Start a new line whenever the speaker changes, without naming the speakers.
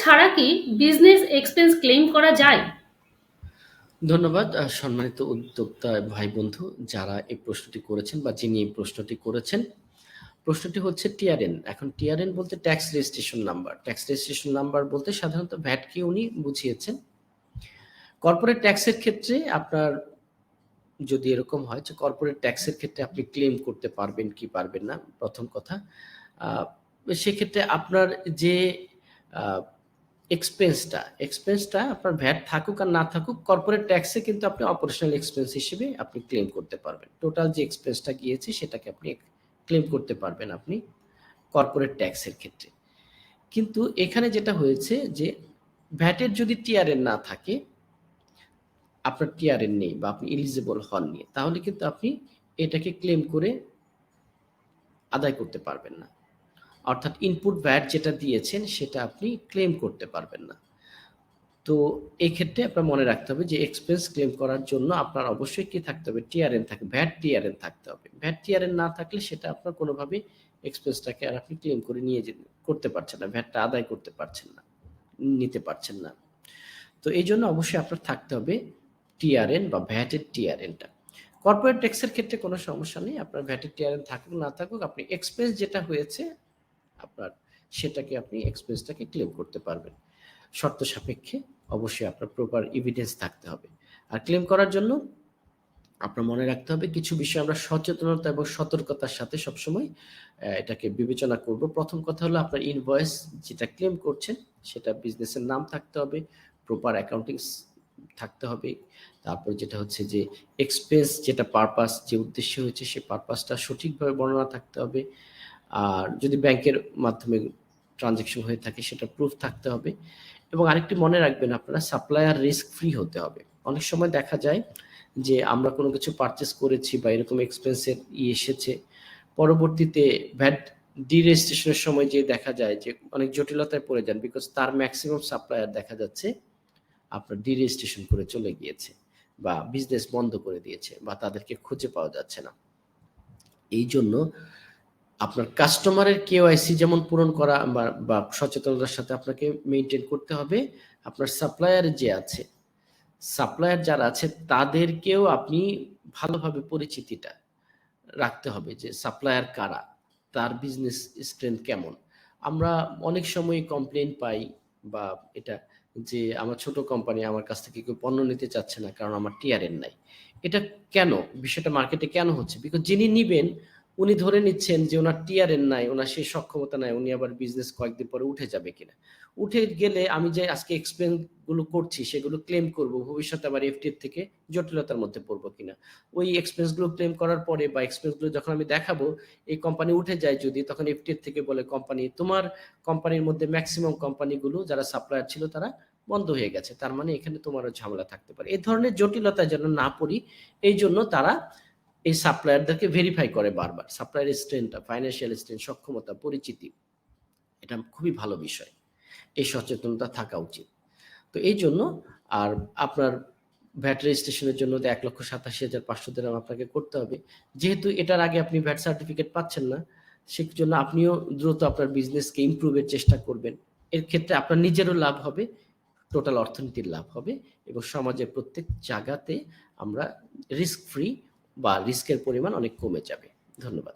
ছাড়া কি business expense claim করা যায়?
ধন্যবাদ সম্মানিত উদ্যোক্তা ভাই বন্ধু যারা এই প্রশ্নটি করেছেন বা যিনি এই প্রশ্নটি করেছেন। প্রশ্নটি হচ্ছে টিআরএন। এখন টিআরএন বলতে tax registration number. Tax registration number বলতে সাধারণত ভ্যাটকে উনি বুঝিয়েছেন। কর্পোরেট ট্যাক্সের ক্ষেত্রে আপনার যদি এরকম হয় যে কর্পোরেট ট্যাক্সের ক্ষেত্রে আপনি ক্লেম করতে পারবেন কি পারবেন না, প্রথম কথা। আহ, সেক্ষেত্রে আপনার যে এক্সপেন্সটা আপনার ভ্যাট থাকুক আর না থাকুক, কর্পোরেট ট্যাক্সে কিন্তু আপনি অপারেশনাল এক্সপেন্স হিসেবে আপনি ক্লেম করতে পারবেন। টোটাল যে এক্সপেন্সটা গিয়েছে সেটাকে আপনি ক্লেম করতে পারবেন আপনি কর্পোরেট ট্যাক্সের ক্ষেত্রে। কিন্তু এখানে যেটা হয়েছে যে ভ্যাটের যদি টিআরএন না থাকে, আপনার টিআরএন নেই বা আপনি এলিজিবল হননি, তাহলে কিন্তু আপনি এটাকে ক্লেম করে আদায় করতে পারবেন না। অর্থাৎ ইনপুট ভ্যাট যেটা দিয়েছেন সেটা আপনি ক্লেম করতে পারবেন না। তো এই ক্ষেত্রে আপনার মনে রাখতে হবে যে এক্সপেন্স ক্লেম করার জন্য আপনার অবশ্যই কি থাকতে হবে, টিআরএন থাকে, ভ্যাট টিআরএন থাকতে হবে। ভ্যাট টিআরএন না থাকলে সেটা আপনার কোনোভাবেই এক্সপেন্সটাকে আর আপনি ক্লেম করে নিয়ে যেতে করতে পারছেন না, ভ্যাটটা আদায় করতে পারছেন না, নিতে পারছেন না। তো এই জন্য অবশ্যই আপনার থাকতে হবে টিআরএন বা ভ্যাটের টিআরএনটা। কর্পোরেট ট্যাক্সের ক্ষেত্রে কোনো সমস্যা নেই, আপনার ভ্যাটের টিআরএন থাকুক না থাকুক, আপনি এক্সপেন্স যেটা হয়েছে আপনার, সেটাকে আপনি এক্সপেন্সটাকে ক্লেম করতে পারবেন। শর্ত সাপেক্ষে অবশ্যই আপনার প্রপার এভিডেন্স থাকতে হবে। আর ক্লেম করার জন্য আপনার মনে রাখতে হবে কিছু বিষয় আমরা সচেতনতা এবং সতর্কতার সাথে সবসময় এটাকে বিবেচনা করব। প্রথম কথা হলো আপনার ইনভয়েস যেটা ক্লেম করছেন সেটা বিজনেসের নাম থাকতে হবে, প্রপার অ্যাকাউন্টিং থাকতে হবে। তারপর যেটা হচ্ছে যে এক্সপেন্স যেটা পারপাস, যে উদ্দেশ্যে হয়েছে সে পারপাসটা সঠিকভাবে বর্ণনা থাকতে হবে। আর যদি ব্যাংকের মাধ্যমে ট্রানজ্যাকশন হয়ে থাকে সেটা প্রুফ থাকতে হবে। এবং আরেকটি মনে রাখবেন, আপনারা সাপ্লায়ার রিস্ক ফ্রি হতে হবে। অনেক সময় দেখা যায় যে আমরা কোনো কিছু পারচেস করেছি বা এরকম এক্সপেন্সের এসেছে, পরবর্তীতে ভ্যাট ডিরেজিস্ট্রেশনের সময় যে দেখা যায় যে অনেক জটিলতায় পড়ে যান, বিকজ তার ম্যাক্সিমাম সাপ্লায়ার দেখা যাচ্ছে আপনার ডিরেজিস্ট্রেশন করে চলে গিয়েছে বা বিজনেস বন্ধ করে দিয়েছে বা তাদেরকে খুঁজে পাওয়া যাচ্ছে না। এই জন্য আপনার কাস্টমারের কেওয়াইসি যেমন পূরণ করা বা সচেতনতার সাথে আপনাকে মেনটেন করতে হবে। আপনার সাপ্লায়ার যে আছে, সাপ্লায়ার যারা আছে তাদেরকেও আপনি ভালোভাবে পরিচিতিটা রাখতে হবে যে সাপ্লায়ার কারা, তার বিজনেস স্ট্রেংথ কেমন। আমরা অনেক সময় কমপ্লেন পাই বা এটা যে আমার ছোট কোম্পানি, আমার কাছ থেকে কেউ পণ্য নিতে চাচ্ছে না কারণ আমার টিআরএন নাই। এটা কেন, বিষয়টা মার্কেটে কেন হচ্ছে? বিকজ যিনি নিবেন উনি ধরে নিচ্ছেন যে ওনার টিআরএন নাই, ওনার সেই সক্ষমতা নাই, উনি আবার বিজনেস কয়েকদিন পরে উঠে যাবে কিনা। উঠে গেলে আমি যে আজকে এক্সপেন্স গুলো করছি সেগুলো ক্লেম করব, ভবিষ্যতে আবার এফটির থেকে জটিলতার মধ্যে পড়বো কিনা। ওই এক্সপেন্স গুলো ক্লেম করার পরে বা এক্সপেন্স গুলো যখন আমি দেখাবো, এই কোম্পানি উঠে যায় যদি, তখন এফটির থেকে বলে কোম্পানি, তোমার কোম্পানির মধ্যে ম্যাক্সিমাম কোম্পানিগুলো যারা সাপ্লায়ার ছিল তারা বন্ধ হয়ে গেছে, তার মানে এখানে তোমারও ঝামেলা থাকতে পারে। এই ধরনের জটিলতায় যেন না পড়ি, এই জন্য তারা এই সাপ্লায়ারদেরকে ভেরিফাই করে বারবার। সাপ্লায়ার স্ট্রেন্থটা, ফাইন্যান্সিয়াল স্ট্রেন্থ, সক্ষমতা, পরিচিতি, এটা খুবই ভালো বিষয়। এই সচেতনতা থাকা উচিত। তো এই জন্য আর আপনার ভ্যাট রেজিস্ট্রেশনের জন্য ১,৮৭,৫০০ দিরহাম আপনাকে করতে হবে। যেহেতু এটার আগে আপনি ভ্যাট সার্টিফিকেট পাচ্ছেন না, সেজন্য আপনিও দ্রুত আপনার বিজনেসকে ইমপ্রুভ এর চেষ্টা করবেন। এর ক্ষেত্রে আপনার নিজেরও লাভ হবে, টোটাল অর্থনীতির লাভ হবে এবং সমাজের প্রত্যেক জায়গাতে আমরা রিস্ক ফ্রি বা রিস্কের পরিমাণ অনেক কমে যাবে। ধন্যবাদ।